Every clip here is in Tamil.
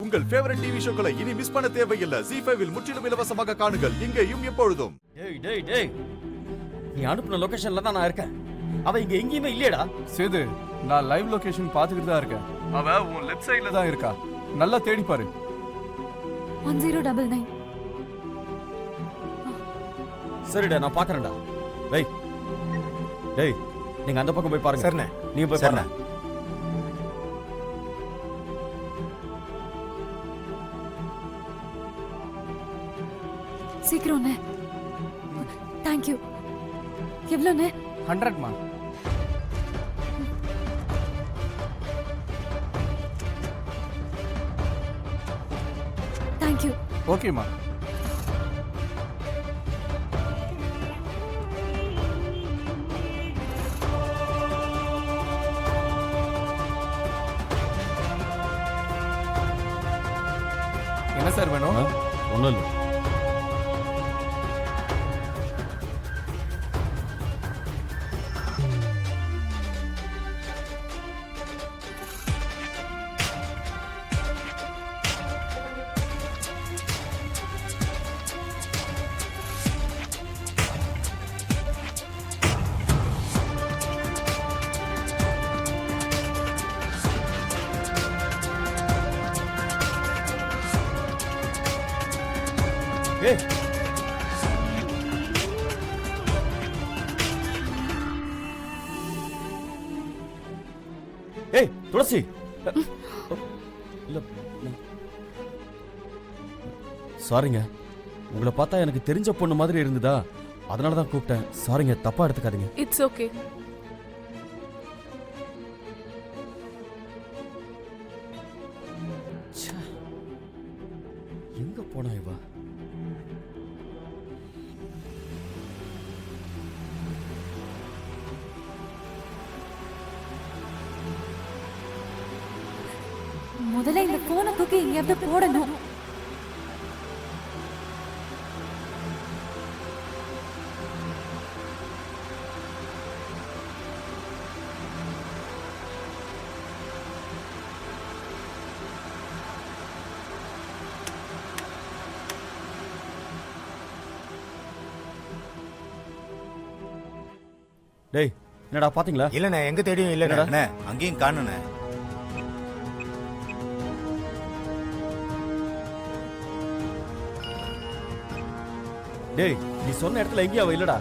உங்கள் ஃபேவரட் டிவி ஷோக்களை இனி மிஸ் பண்ண தேவையில்லை. ZEE5 இல் முற்றிலும் இலவசமாக காணுங்கள், இங்கேயும் எப்பொழுதும். டேய் நீ அனுப்புன லொகேஷன்ல தான் நான் இருக்கேன். அவ இங்க எங்கேயுமே இல்லையடா. சேது, நான் லைவ் லொகேஷன் பார்த்துக்கிட்டு தான் இருக்கேன். அவ உன் லெஃப்ட் சைடுல தான் இருக்கா. நல்லா தேடி பாரு. 1099. சரிடா, நான் பாக்குறேன்டா. டேய் நீங்க அந்த பக்கம் போய் பாருங்க. சரிண்ணே. நீங்க போய் பாருங்க. சீக்கிரம்ண்ணே. தேங்க்யூ. எவ்வளோண்ணே? 100மா. தேங்க்யூ. ஓகேம்மா. என்ன சார் வேணும்? ஒன்றும் இல்லை. ஏய் துளசி, சாரிங்க. உங்களை பார்த்தா எனக்கு தெரிஞ்ச பொண்ணு மாதிரி இருந்ததா, அதனால தான் கூப்பிட்டேன். சாரிங்க, தப்பா எடுத்துக்காதீங்க. It's okay. எங்க போனா இவ? முதல்ல இந்த போனை தூக்கி எங்கேயாவது போடணும். டேய் என்னடா பாத்தீங்களா? இல்லண்ணே, எங்க தேடியும் இல்லண்ணே. அங்கேயும் காணுண்ணே. டேய் நீ சொன்ன இடத்துல எங்கேயும் அவ இல்லடா.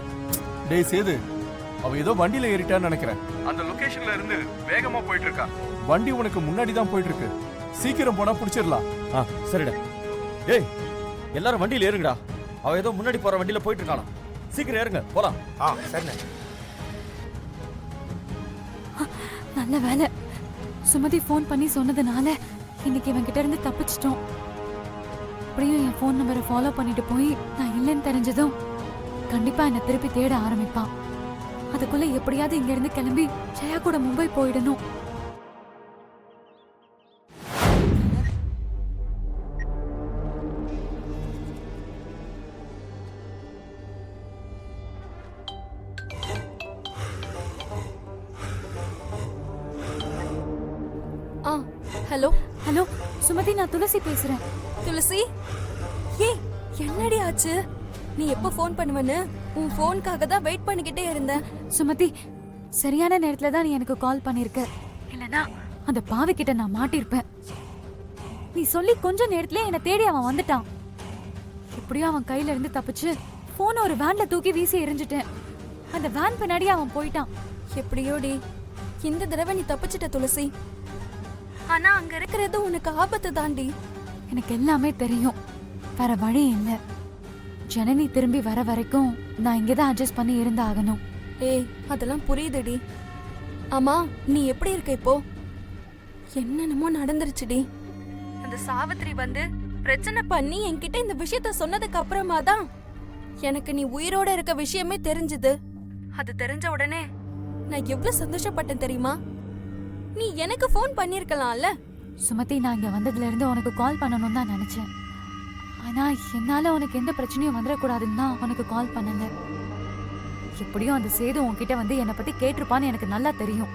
டேய் சேது, அவ ஏதோ வண்டியில ஏறிட்டான்னு நினைக்கிறேன். அந்த லொகேஷன்ல இருந்து வேகமா போயிட்டு இருக்கா. வண்டி உனக்கு முன்னாடி தான் போயிட்டு இருக்கு. சீக்கிரம் போனா பிடிச்சிடலாம். சரிடா. டேய் எல்லாரும் வண்டியில ஏறுங்கடா. அவ ஏதோ முன்னாடி போற வண்டியில போயிட்டு இருக்கானா. சீக்கிரம் ஏறுங்க, போலாம். சரிண்ணே. நல்ல வேலை, சுமதி ஃபோன் பண்ணி சொன்னதுனால இன்னைக்கு இவன் கிட்ட இருந்து தப்பிச்சிட்டோம். அப்படியும் என் ஃபோன் நம்பரை ஃபாலோ பண்ணிட்டு போய் நான் இல்லைன்னு தெரிஞ்சதும் கண்டிப்பா என்னை திருப்பி தேட ஆரம்பிப்பான். அதுக்குள்ள எப்படியாவது இங்க இருந்து கிளம்பி ஜெயா கூட மும்பை போயிடணும். ஹலோ ஹலோ சுமதி, நான் துளசி பேசுறேன். துளசி, ஏய் என்னடி ஆச்சு? நீ எப்போ ஃபோன் பண்ணுவன்னு உன் ஃபோனுக்காக தான் வெயிட் பண்ணிக்கிட்டே இருந்தேன். சுமதி, சரியான நேரத்துல தான் நீ எனக்கு கால் பண்ணிருக்க. இல்லனா அந்த பாவி கிட்ட நான் மாட்டிருப்பேன். நீ சொல்லி கொஞ்ச நேரத்திலே என்னை தேடி அவன் வந்துட்டான். எப்படியோ அவன் கையில இருந்து தப்பிச்சு போன ஒரு வேன்ல தூக்கி வீசி எரிஞ்சிட்டேன். அந்த வேன் பின்னாடி அவன் போயிட்டான். எப்படியோடி இந்த தடவை நீ தப்பிச்சிட்ட துளசி. ஆனா அங்க இருக்கிறது உனக்கு ஆபத்து தாண்டி. எனக்கு எல்லாமே தெரியும், வேற வழி இல்ல. ஜனனி திரும்பி வர வரைக்கும் நான் இங்கதான் அட்ஜஸ்ட் பண்ணி இருந்தாகணும். ஏய் அதெல்லாம் புரியுதுடி. ஆமா நீ எப்படி இருக்க இப்போ? என்னென்னமோ நடந்துருச்சுடி. அந்த சாவித்ரி வந்து பிரச்சனை பண்ணி என்கிட்ட இந்த விஷயத்த சொன்னதுக்கு அப்புறமா தான் எனக்கு நீ உயிரோட இருக்க விஷயமே தெரிஞ்சது. அது தெரிஞ்ச உடனே நான் எவ்வளவு சந்தோஷப்பட்டேன் தெரியுமா? நீ எனக்கு ஃபோன் பண்ணிருக்கலாம்ல. சுமதி, நான் இங்க வந்ததுல இருந்து உனக்கு கால் பண்ணணும் தான் நினைச்சேன். ஆனா என்னால உனக்கு எந்த பிரச்சனையும் வந்துடக்கூடாதுன்னு தான் உனக்கு கால் பண்ணல. எப்படியும் அந்த சேது உன்கிட்ட வந்து என்னை பத்தி கேட்டிருப்பான்னு எனக்கு நல்லா தெரியும்.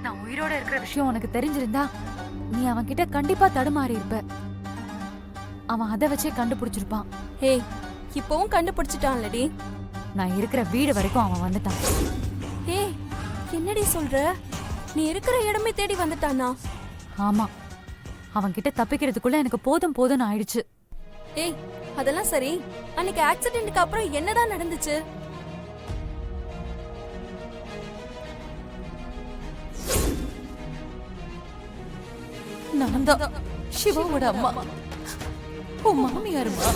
நான் உயிரோட இருக்கிற விஷயம் உனக்கு தெரிஞ்சிருந்தா நீ அவன் கிட்ட கண்டிப்பா தடுமாறி இருப்ப. அவன் அதை வச்சே கண்டுபிடிச்சிருப்பான். ஏய் இப்பவும் கண்டுபிடிச்சிட்டான்லடி. நான் இருக்கிற வீடு வரைக்கும் அவன் வந்துட்டான். ஏய் என்னடி சொல்ற? நீ இருக்கிற இடமே தேடி வந்துட்டானா? ஆமா, அவன் கிட்ட தப்பிக்கிறதுக்குள்ள எனக்கு போதும் போதும்னு ஆயிடுச்சு. ஏய் அதெல்லாம் சரி, அன்னைக்கு ஆக்சிடென்ட்க்கு அப்புறம் என்னதான் நடந்துச்சு? நான் தான் சிவாவோட அம்மா, உன் மாமியாருமா?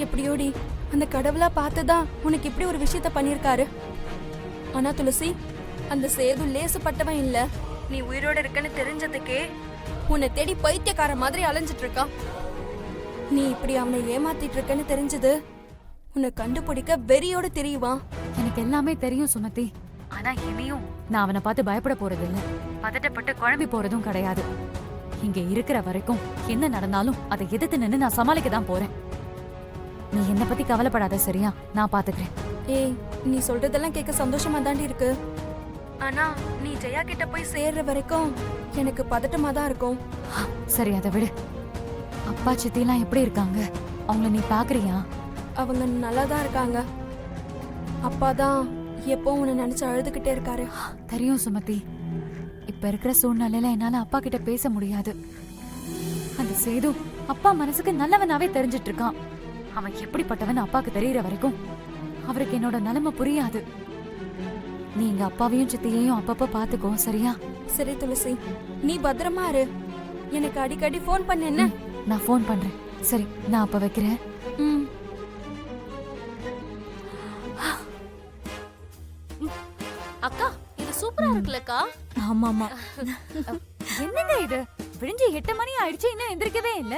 எப்படியோடி அந்த கடவுளா பார்த்துதான் உனக்கு இப்படி ஒரு விஷயத்த பண்ணிருக்காரு. ஆனா துளசி, அந்த சேது லேசுப்பட்டவன் இல்ல. நீ உயிரோட இருக்கன்னு தெரிஞ்சதுக்கே உன்னை தேடி பைத்தியக்கார மாதிரி அலைஞ்சிட்டு இருக்கான். நீ இப்படி அவனை ஏமாத்திட்டு இருக்கன்னு தெரிஞ்சது உன்னை கண்டுபிடிக்க வெறியோட தெரியுவான். எனக்கு எல்லாமே தெரியும் சுமதி. ஆனா இனியும் நான் அவனை பார்த்து பயப்பட போறது இல்ல, பதட்டப்பட்டு குழம்பி போறதும் கிடையாது. இங்க இருக்கிற வரைக்கும் என்ன நடந்தாலும் அதை எதிர்த்து நின்னு நான் சமாளிக்க தான் போறேன். நீ என்ன பத்தி கவலைப்படாத, சரியா? நான் பாத்துக்கிறேன். ஏய் நீ சொல்றதெல்லாம் கேட்க சந்தோஷமா தாண்டி இருக்கு. ஆனா நீ ஜெயா கிட்ட போய் சேர்ற வரைக்கும் எனக்கு பதட்டமா தான் இருக்கும். சரி, அதை விடு. அப்பா சித்திலாம் எப்படி இருக்காங்க? அவங்கள நீ பாக்குறியா? அவங்க நல்லா தான் இருக்காங்க. அப்பா தான் எப்போ உன்னை நினைச்சு அழுதுகிட்டே இருக்காரு. தெரியும் சுமதி. இப்ப இருக்கிற சூழ்நிலையில என்னால அப்பா கிட்ட பேச முடியாது. அந்த சேது அப்பா மனசுக்கு நல்லவனாவே தெரிஞ்சிட்டு இருக்கான். அவன் எப்படிப்பட்டவன் அப்பாக்கு தெரியற வரைக்கும் அவருக்கு என்னோட நிலைமை புரியாது. நீ எங்க அப்பாவையும் சித்தியையும் அப்பப்ப பாத்துக்கோ, சரியா? சரி துளசி, நீ பத்திரமா இரு. எனக்கு அடிக்கடி ஃபோன் பண்ணு என்ன? நான் ஃபோன் பண்றேன். சரி, நான் அப்ப வைக்கிறேன். ம். அக்கா இது சூப்பரா இருக்குல்லக்கா. ஆமாமா. என்னங்க இது? விடிஞ்சு 8 மணி ஆயிடுச்சு, இன்னும் எந்திரிக்கவே இல்ல.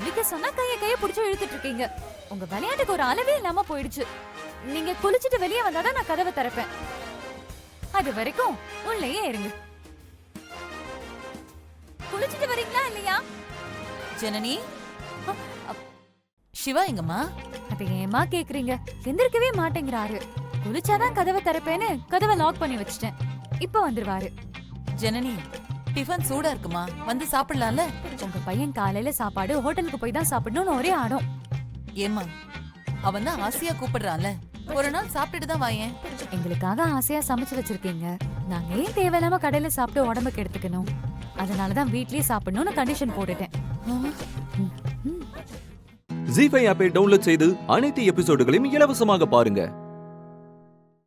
குளிக்க சொன்னா கைய புடிச்சு இழுத்துட்டு இருக்கீங்க. உங்க விளையாட்டுக்கு ஒரு அளவே இல்லாம போயிடுச்சு. நீங்க குளிச்சிட்டு வெளியே வந்தாதான் நான் கதவை திறப்பேன். அது வரைக்கும் உள்ளேயே இருங்க. குளிச்சிட்டு வரீங்களா இல்லையா? ஜனனி, சிவா எங்கம்மா? அதை ஏமா கேக்குறீங்க? எந்திரிக்கவே மாட்டேங்கிறாரு. குளிச்சாதான் கதவை திறப்பேன்னு கதவை லாக் பண்ணி வச்சிட்டேன். இப்ப வந்துருவாரு. ஜனனி, டிஃபன் சூடா இருக்குமா? வந்து சாப்பிடலாம்ல? உங்க பையன் காலையில சாப்பாடு ஹோட்டலுக்கு போய் தான் சாப்பிடணும்னு ஒரே ஆடம். ஏம்மா, அவன் தான் ஆசையா கூப்பிடுறான்ல, ஒரு நாள் சாப்பிட்டுட்டு தான் வாயேன். எங்களுக்காக ஆசையா சமைச்சு வச்சிருக்கீங்க. நாங்க ஏன் தேவையில்லாம கடையில சாப்பிட்டு உடம்புக்கு எடுத்துக்கணும்? அதனாலதான் வீட்லயே சாப்பிடணும்னு கண்டிஷன் போட்டுட்டேன். ஜீ5 ஆப்பை டவுன்லோட் செய்து அனைத்து எபிசோடுகளையும் இலவசமாக பாருங்க.